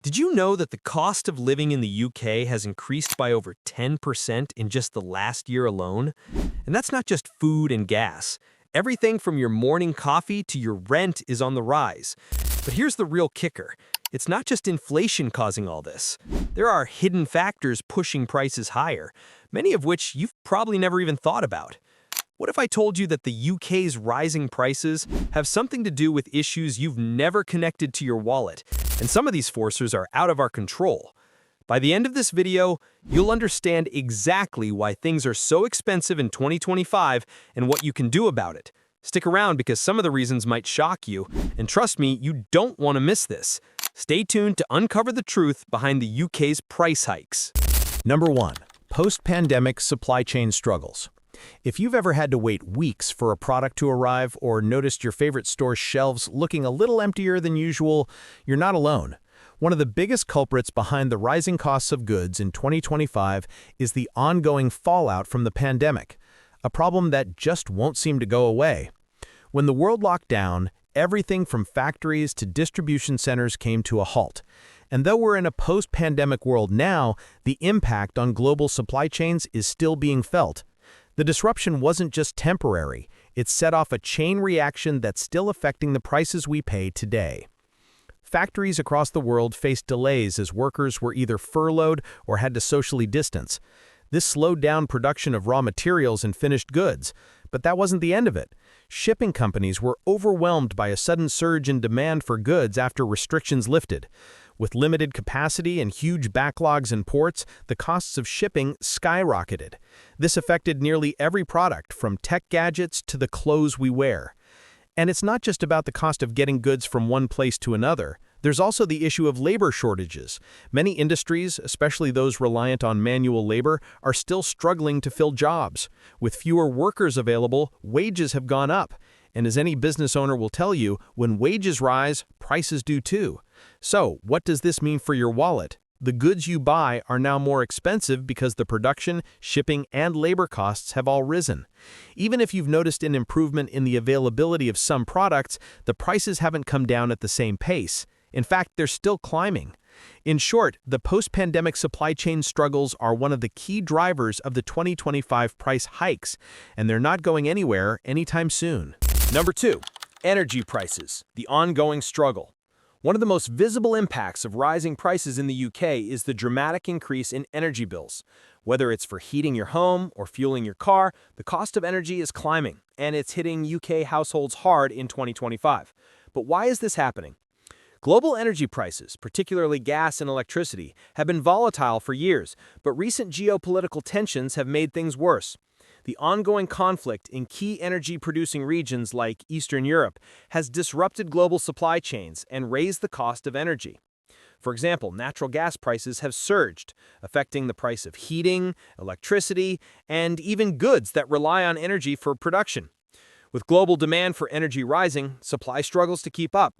Did you know that the cost of living in the UK has increased by over 10% in just the last year alone? And that's not just food and gas. Everything from your morning coffee to your rent is on the rise. But here's the real kicker. It's not just inflation causing all this. There are hidden factors pushing prices higher, many of which you've probably never even thought about. What if I told you that the UK's rising prices have something to do with issues you've never connected to your wallet, and some of these forces are out of our control? By the end of this video, you'll understand exactly why things are so expensive in 2025 and what you can do about it. Stick around because some of the reasons might shock you, and trust me, you don't want to miss this. Stay tuned to uncover the truth behind the UK's price hikes. Number 1. Post-pandemic supply chain struggles. If you've ever had to wait weeks for a product to arrive or noticed your favorite store's shelves looking a little emptier than usual, you're not alone. One of the biggest culprits behind the rising costs of goods in 2025 is the ongoing fallout from the pandemic, a problem that just won't seem to go away. When the world locked down, everything from factories to distribution centers came to a halt. And though we're in a post-pandemic world now, the impact on global supply chains is still being felt. The disruption wasn't just temporary, it set off a chain reaction that's still affecting the prices we pay today. Factories across the world faced delays as workers were either furloughed or had to socially distance. This slowed down production of raw materials and finished goods, but that wasn't the end of it. Shipping companies were overwhelmed by a sudden surge in demand for goods after restrictions lifted. With limited capacity and huge backlogs in ports, the costs of shipping skyrocketed. This affected nearly every product, from tech gadgets to the clothes we wear. And it's not just about the cost of getting goods from one place to another. There's also the issue of labor shortages. Many industries, especially those reliant on manual labor, are still struggling to fill jobs. With fewer workers available, wages have gone up. And as any business owner will tell you, when wages rise, prices do too. So, what does this mean for your wallet? The goods you buy are now more expensive because the production, shipping, and labor costs have all risen. Even if you've noticed an improvement in the availability of some products, the prices haven't come down at the same pace. In fact, they're still climbing. In short, the post-pandemic supply chain struggles are one of the key drivers of the 2025 price hikes, and they're not going anywhere anytime soon. Number 2. Energy prices, the ongoing struggle. One of the most visible impacts of rising prices in the UK is the dramatic increase in energy bills. Whether it's for heating your home or fueling your car, the cost of energy is climbing, and it's hitting UK households hard in 2025. But why is this happening? Global energy prices, particularly gas and electricity, have been volatile for years, but recent geopolitical tensions have made things worse. The ongoing conflict in key energy-producing regions like Eastern Europe has disrupted global supply chains and raised the cost of energy. For example, natural gas prices have surged, affecting the price of heating, electricity, and even goods that rely on energy for production. With global demand for energy rising, supply struggles to keep up.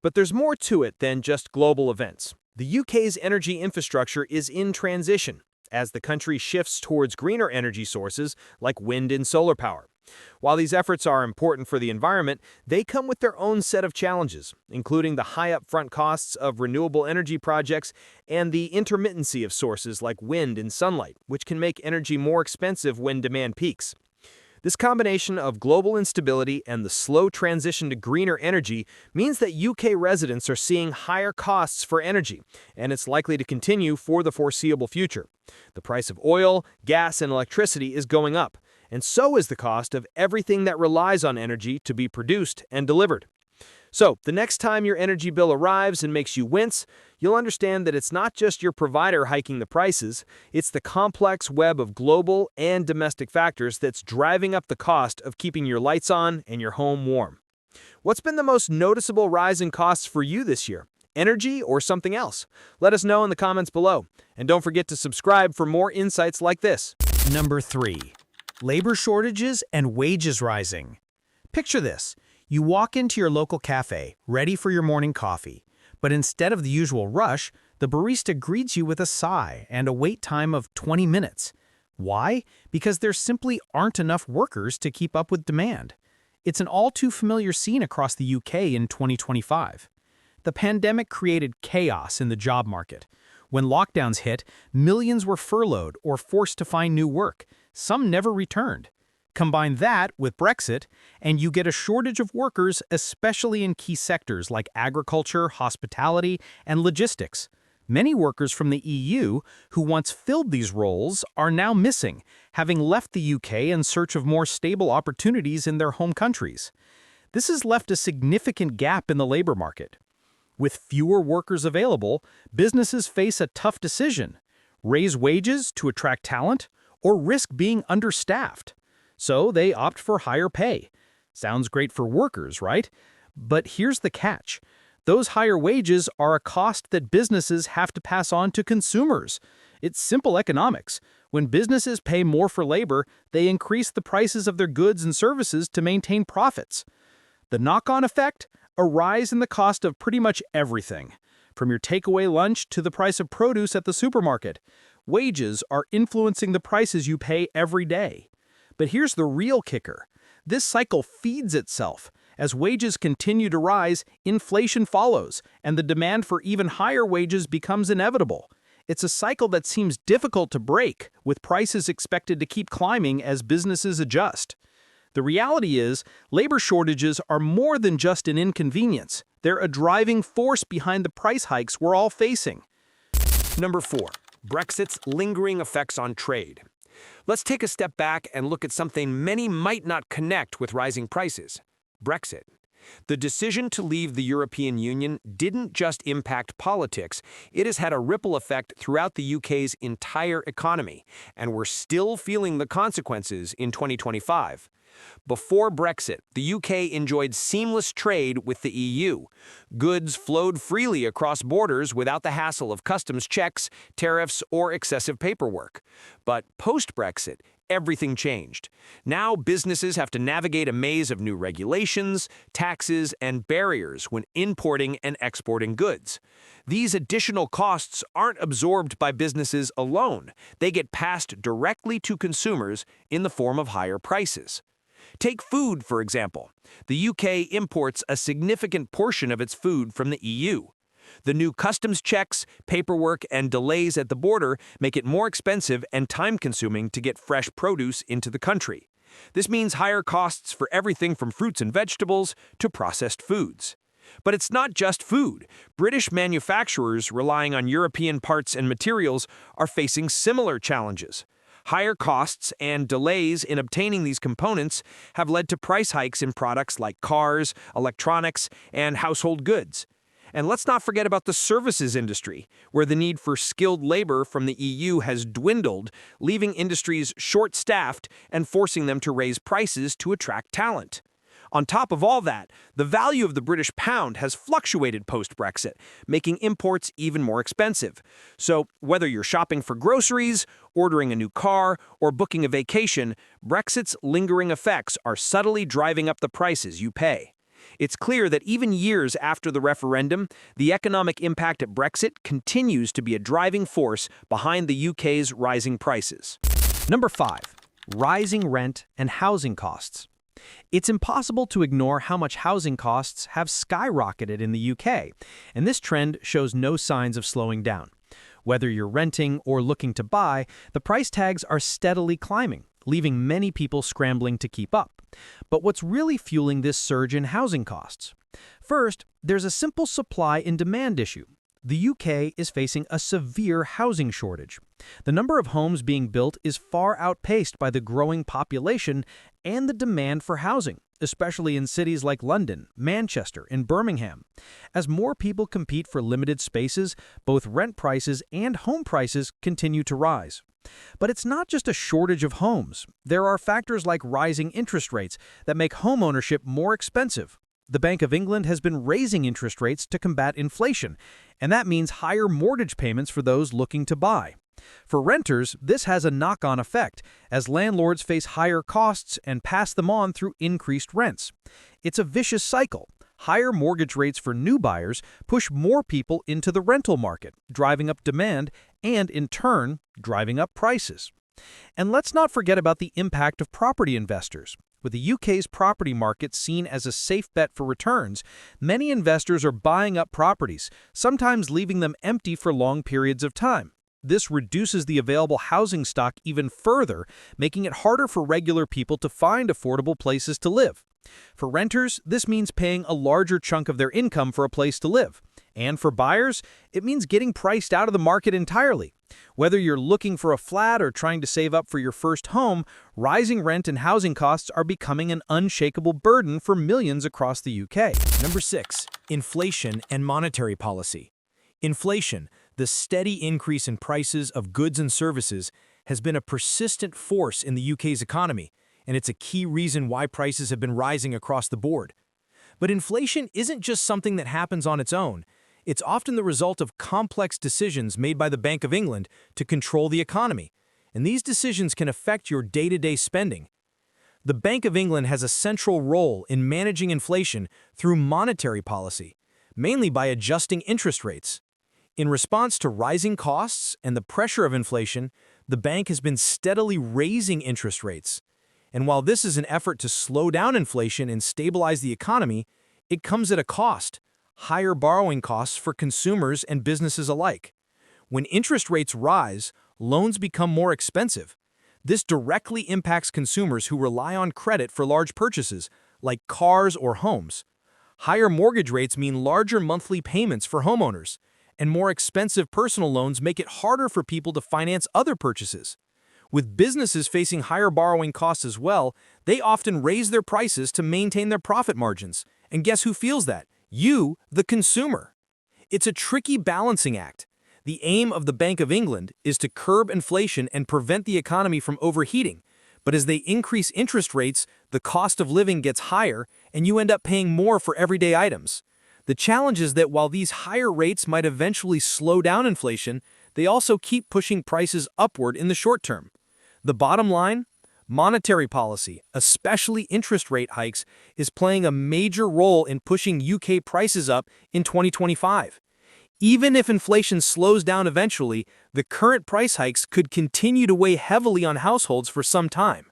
But there's more to it than just global events. The UK's energy infrastructure is in transition as the country shifts towards greener energy sources like wind and solar power. While these efforts are important for the environment, they come with their own set of challenges, including the high upfront costs of renewable energy projects and the intermittency of sources like wind and sunlight, which can make energy more expensive when demand peaks. This combination of global instability and the slow transition to greener energy means that UK residents are seeing higher costs for energy, and it's likely to continue for the foreseeable future. The price of oil, gas, and electricity is going up, and so is the cost of everything that relies on energy to be produced and delivered. So, the next time your energy bill arrives and makes you wince, you'll understand that it's not just your provider hiking the prices, it's the complex web of global and domestic factors that's driving up the cost of keeping your lights on and your home warm. What's been the most noticeable rise in costs for you this year? Energy or something else? Let us know in the comments below. And don't forget to subscribe for more insights like this. Number 3. Labor shortages and wages rising. Picture this. You walk into your local cafe, ready for your morning coffee. But instead of the usual rush, the barista greets you with a sigh and a wait time of 20 minutes. Why? Because there simply aren't enough workers to keep up with demand. It's an all-too-familiar scene across the UK in 2025. The pandemic created chaos in the job market. When lockdowns hit, millions were furloughed or forced to find new work. Some never returned. Combine that with Brexit, and you get a shortage of workers, especially in key sectors like agriculture, hospitality, and logistics. Many workers from the EU who once filled these roles are now missing, having left the UK in search of more stable opportunities in their home countries. This has left a significant gap in the labor market. With fewer workers available, businesses face a tough decision: raise wages to attract talent or risk being understaffed. So they opt for higher pay. Sounds great for workers, right? But here's the catch. Those higher wages are a cost that businesses have to pass on to consumers. It's simple economics. When businesses pay more for labor, they increase the prices of their goods and services to maintain profits. The knock-on effect? A rise in the cost of pretty much everything, from your takeaway lunch to the price of produce at the supermarket. Wages are influencing the prices you pay every day. But here's the real kicker. This cycle feeds itself. As wages continue to rise, inflation follows, and the demand for even higher wages becomes inevitable. It's a cycle that seems difficult to break, with prices expected to keep climbing as businesses adjust. The reality is, labor shortages are more than just an inconvenience. They're a driving force behind the price hikes we're all facing. Number 4. Brexit's lingering effects on trade. Let's take a step back and look at something many might not connect with rising prices: Brexit. The decision to leave the European Union didn't just impact politics, it has had a ripple effect throughout the UK's entire economy, and we're still feeling the consequences in 2025. Before Brexit, the UK enjoyed seamless trade with the EU. Goods flowed freely across borders without the hassle of customs checks, tariffs, or excessive paperwork. But post-Brexit, everything changed. Now businesses have to navigate a maze of new regulations, taxes, and barriers when importing and exporting goods. These additional costs aren't absorbed by businesses alone. They get passed directly to consumers in the form of higher prices. Take food, for example. The UK imports a significant portion of its food from the EU. The new customs checks, paperwork, and delays at the border make it more expensive and time-consuming to get fresh produce into the country. This means higher costs for everything from fruits and vegetables to processed foods. But it's not just food. British manufacturers relying on European parts and materials are facing similar challenges. Higher costs and delays in obtaining these components have led to price hikes in products like cars, electronics, and household goods. And let's not forget about the services industry, where the need for skilled labor from the EU has dwindled, leaving industries short-staffed and forcing them to raise prices to attract talent. On top of all that, the value of the British pound has fluctuated post-Brexit, making imports even more expensive. So whether you're shopping for groceries, ordering a new car, or booking a vacation, Brexit's lingering effects are subtly driving up the prices you pay. It's clear that even years after the referendum, the economic impact of Brexit continues to be a driving force behind the UK's rising prices. Number 5. Rising rent and housing costs. It's impossible to ignore how much housing costs have skyrocketed in the UK, and this trend shows no signs of slowing down. Whether you're renting or looking to buy, the price tags are steadily climbing, leaving many people scrambling to keep up. But what's really fueling this surge in housing costs? First, there's a simple supply and demand issue. The UK is facing a severe housing shortage. The number of homes being built is far outpaced by the growing population and the demand for housing, especially in cities like London, Manchester, and Birmingham. As more people compete for limited spaces, both rent prices and home prices continue to rise. But it's not just a shortage of homes. There are factors like rising interest rates that make homeownership more expensive. The Bank of England has been raising interest rates to combat inflation, and that means higher mortgage payments for those looking to buy. For renters, this has a knock-on effect, as landlords face higher costs and pass them on through increased rents. It's a vicious cycle. Higher mortgage rates for new buyers push more people into the rental market, driving up demand and, in turn, driving up prices. And let's not forget about the impact of property investors. With the UK's property market seen as a safe bet for returns, many investors are buying up properties, sometimes leaving them empty for long periods of time. This reduces the available housing stock even further, making it harder for regular people to find affordable places to live. For renters, this means paying a larger chunk of their income for a place to live. And for buyers, it means getting priced out of the market entirely. Whether you're looking for a flat or trying to save up for your first home, rising rent and housing costs are becoming an unshakable burden for millions across the UK. Number 6. Inflation and monetary policy. Inflation, the steady increase in prices of goods and services, has been a persistent force in the UK's economy, and it's a key reason why prices have been rising across the board. But inflation isn't just something that happens on its own. It's often the result of complex decisions made by the Bank of England to control the economy, and these decisions can affect your day-to-day spending. The Bank of England has a central role in managing inflation through monetary policy, mainly by adjusting interest rates. In response to rising costs and the pressure of inflation, the bank has been steadily raising interest rates. And while this is an effort to slow down inflation and stabilize the economy, it comes at a cost: higher borrowing costs for consumers and businesses alike. When interest rates rise, loans become more expensive. This directly impacts consumers who rely on credit for large purchases, like cars or homes. Higher mortgage rates mean larger monthly payments for homeowners, and more expensive personal loans make it harder for people to finance other purchases. With businesses facing higher borrowing costs as well, they often raise their prices to maintain their profit margins. And guess who feels that? You, the consumer. It's a tricky balancing act. The aim of the Bank of England is to curb inflation and prevent the economy from overheating. But as they increase interest rates, the cost of living gets higher, and you end up paying more for everyday items. The challenge is that while these higher rates might eventually slow down inflation, they also keep pushing prices upward in the short term. The bottom line? Monetary policy, especially interest rate hikes, is playing a major role in pushing UK prices up in 2025. Even if inflation slows down eventually, the current price hikes could continue to weigh heavily on households for some time.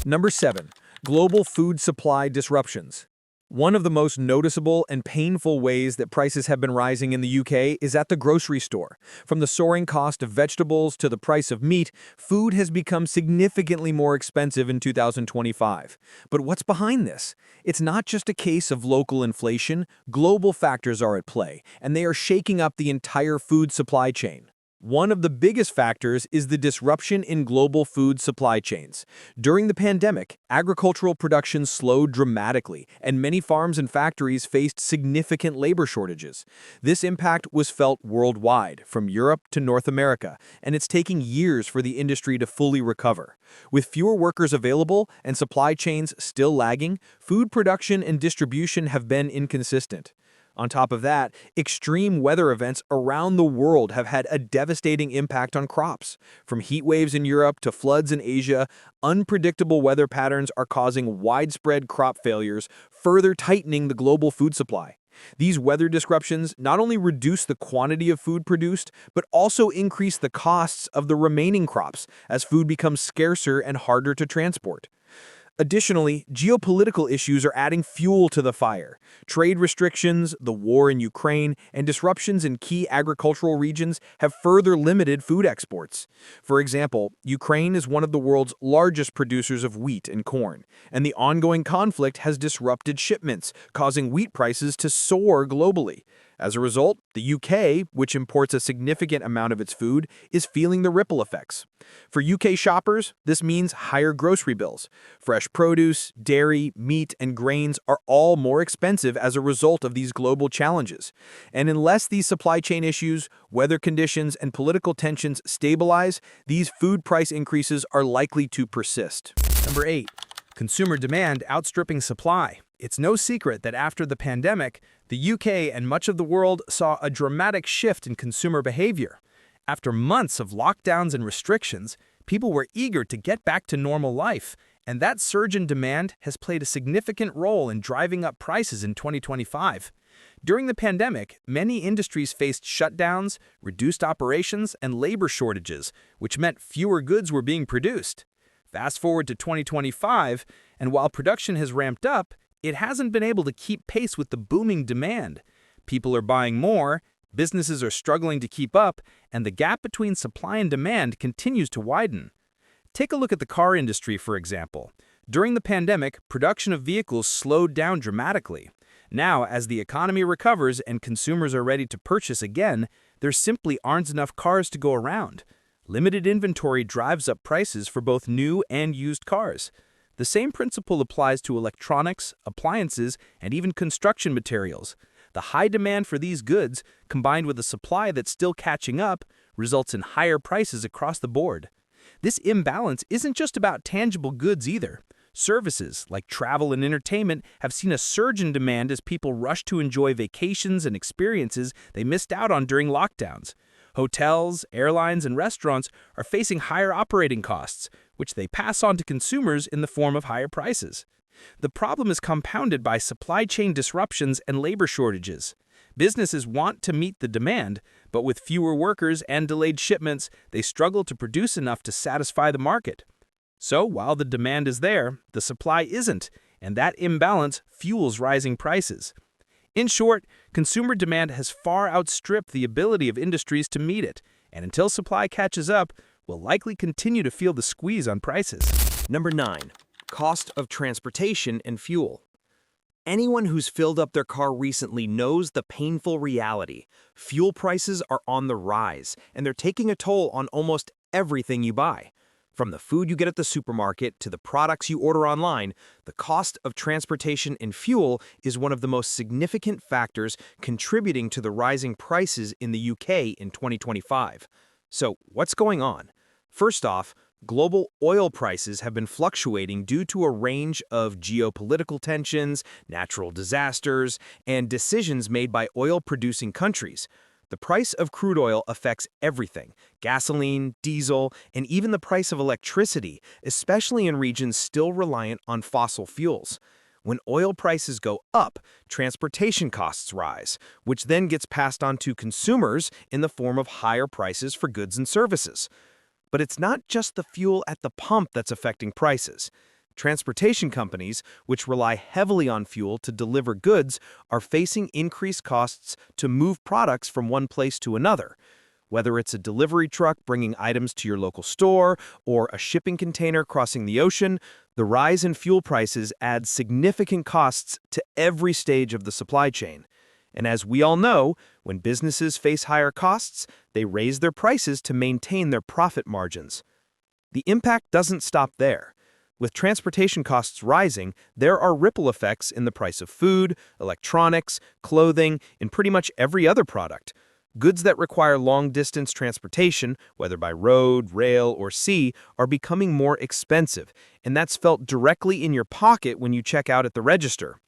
Number 7. Global food supply disruptions. One of the most noticeable and painful ways that prices have been rising in the UK is at the grocery store. From the soaring cost of vegetables to the price of meat, food has become significantly more expensive in 2025. But what's behind this? It's not just a case of local inflation. Global factors are at play, and they are shaking up the entire food supply chain. One of the biggest factors is the disruption in global food supply chains. During the pandemic, agricultural production slowed dramatically, and many farms and factories faced significant labor shortages. This impact was felt worldwide, from Europe to North America, and it's taking years for the industry to fully recover. With fewer workers available and supply chains still lagging, food production and distribution have been inconsistent. On top of that, extreme weather events around the world have had a devastating impact on crops. From heat waves in Europe to floods in Asia, unpredictable weather patterns are causing widespread crop failures, further tightening the global food supply. These weather disruptions not only reduce the quantity of food produced, but also increase the costs of the remaining crops as food becomes scarcer and harder to transport. Additionally, geopolitical issues are adding fuel to the fire. Trade restrictions, the war in Ukraine, and disruptions in key agricultural regions have further limited food exports. For example, Ukraine is one of the world's largest producers of wheat and corn, and the ongoing conflict has disrupted shipments, causing wheat prices to soar globally. As a result, the UK, which imports a significant amount of its food, is feeling the ripple effects. For UK shoppers, this means higher grocery bills. Fresh produce, dairy, meat, and grains are all more expensive as a result of these global challenges. And unless these supply chain issues, weather conditions, and political tensions stabilize, these food price increases are likely to persist. Number 8. Consumer demand outstripping supply. It's no secret that after the pandemic, the UK and much of the world saw a dramatic shift in consumer behavior. After months of lockdowns and restrictions, people were eager to get back to normal life, and that surge in demand has played a significant role in driving up prices in 2025. During the pandemic, many industries faced shutdowns, reduced operations, and labor shortages, which meant fewer goods were being produced. Fast forward to 2025, And while production has ramped up, it hasn't been able to keep pace with the booming demand. People are buying more, businesses are struggling to keep up, and the gap between supply and demand continues to widen. Take a look at the car industry, for example. During the pandemic, production of vehicles slowed down dramatically. Now, as the economy recovers and consumers are ready to purchase again, there simply aren't enough cars to go around. Limited inventory drives up prices for both new and used cars. The same principle applies to electronics, appliances, and even construction materials. The high demand for these goods, combined with a supply that's still catching up, results in higher prices across the board. This imbalance isn't just about tangible goods either. Services, like travel and entertainment, have seen a surge in demand as people rush to enjoy vacations and experiences they missed out on during lockdowns. Hotels, airlines, and restaurants are facing higher operating costs, which they pass on to consumers in the form of higher prices. The problem is compounded by supply chain disruptions and labor shortages. Businesses want to meet the demand, but with fewer workers and delayed shipments, they struggle to produce enough to satisfy the market. So, while the demand is there, the supply isn't, and that imbalance fuels rising prices. In short, consumer demand has far outstripped the ability of industries to meet it, and until supply catches up, will likely continue to feel the squeeze on prices. Number 9. Cost of transportation and fuel. Anyone who's filled up their car recently knows the painful reality. Fuel prices are on the rise, and they're taking a toll on almost everything you buy. From the food you get at the supermarket to the products you order online, the cost of transportation and fuel is one of the most significant factors contributing to the rising prices in the UK in 2025. So, what's going on? First off, global oil prices have been fluctuating due to a range of geopolitical tensions, natural disasters, and decisions made by oil-producing countries. The price of crude oil affects everything: gasoline, diesel, and even the price of electricity, especially in regions still reliant on fossil fuels. When oil prices go up, transportation costs rise, which then gets passed on to consumers in the form of higher prices for goods and services. But it's not just the fuel at the pump that's affecting prices. Transportation companies, which rely heavily on fuel to deliver goods, are facing increased costs to move products from one place to another. Whether it's a delivery truck bringing items to your local store or a shipping container crossing the ocean, the rise in fuel prices adds significant costs to every stage of the supply chain. And as we all know, when businesses face higher costs, they raise their prices to maintain their profit margins. The impact doesn't stop there. With transportation costs rising, there are ripple effects in the price of food, electronics, clothing, and pretty much every other product. Goods that require long-distance transportation, whether by road, rail, or sea, are becoming more expensive, and that's felt directly in your pocket when you check out at the register.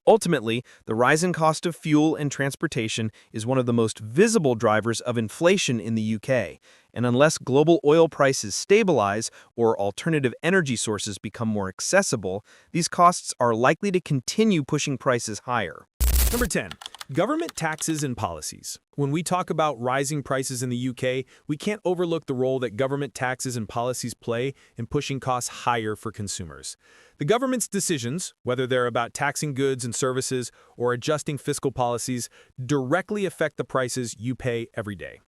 Ultimately, the rising cost of fuel and transportation is one of the most visible drivers of inflation in the UK, and unless global oil prices stabilize or alternative energy sources become more accessible, these costs are likely to continue pushing prices higher. Number 10. Government taxes and policies. When we talk about rising prices in the UK, we can't overlook the role that government taxes and policies play in pushing costs higher for consumers. The government's decisions, whether they're about taxing goods and services or adjusting fiscal policies, directly affect the prices you pay every day.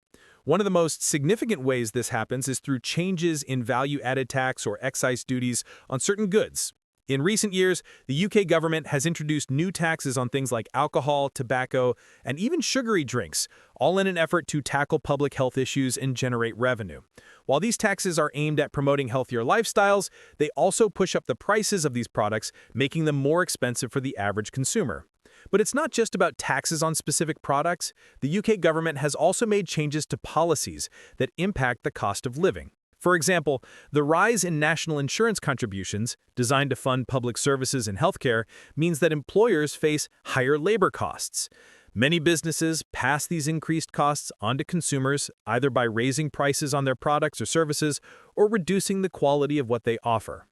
One of the most significant ways this happens is through changes in value-added tax or excise duties on certain goods. In recent years, the UK government has introduced new taxes on things like alcohol, tobacco, and even sugary drinks, all in an effort to tackle public health issues and generate revenue. While these taxes are aimed at promoting healthier lifestyles, they also push up the prices of these products, making them more expensive for the average consumer. But it's not just about taxes on specific products. The UK government has also made changes to policies that impact the cost of living. For example, the rise in national insurance contributions, designed to fund public services and healthcare, means that employers face higher labor costs. Many businesses pass these increased costs onto consumers, either by raising prices on their products or services or reducing the quality of what they offer.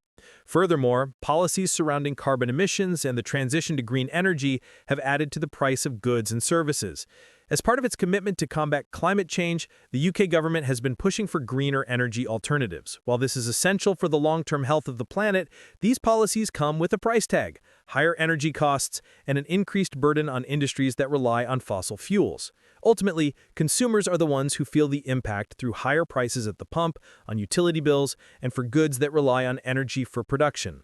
Furthermore, policies surrounding carbon emissions and the transition to green energy have added to the price of goods and services. As part of its commitment to combat climate change, the UK government has been pushing for greener energy alternatives. While this is essential for the long-term health of the planet, these policies come with a price tag, higher energy costs, and an increased burden on industries that rely on fossil fuels. Ultimately, consumers are the ones who feel the impact through higher prices at the pump, on utility bills, and for goods that rely on energy for production.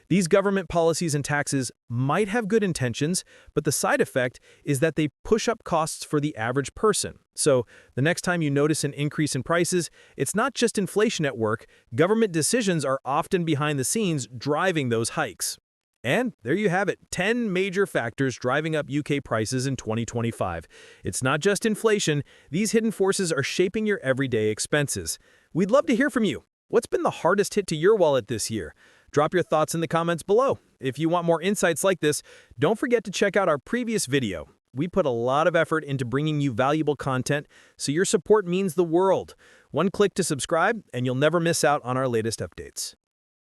These government policies and taxes might have good intentions, but the side effect is that they push up costs for the average person. So, the next time you notice an increase in prices, it's not just inflation at work. Government decisions are often behind the scenes driving those hikes. And there you have it, 10 major factors driving up UK prices in 2025. It's not just inflation. These hidden forces are shaping your everyday expenses. We'd love to hear from you. What's been the hardest hit to your wallet this year? Drop your thoughts in the comments below. If you want more insights like this, don't forget to check out our previous video. We put a lot of effort into bringing you valuable content, so your support means the world. One click to subscribe, and you'll never miss out on our latest updates.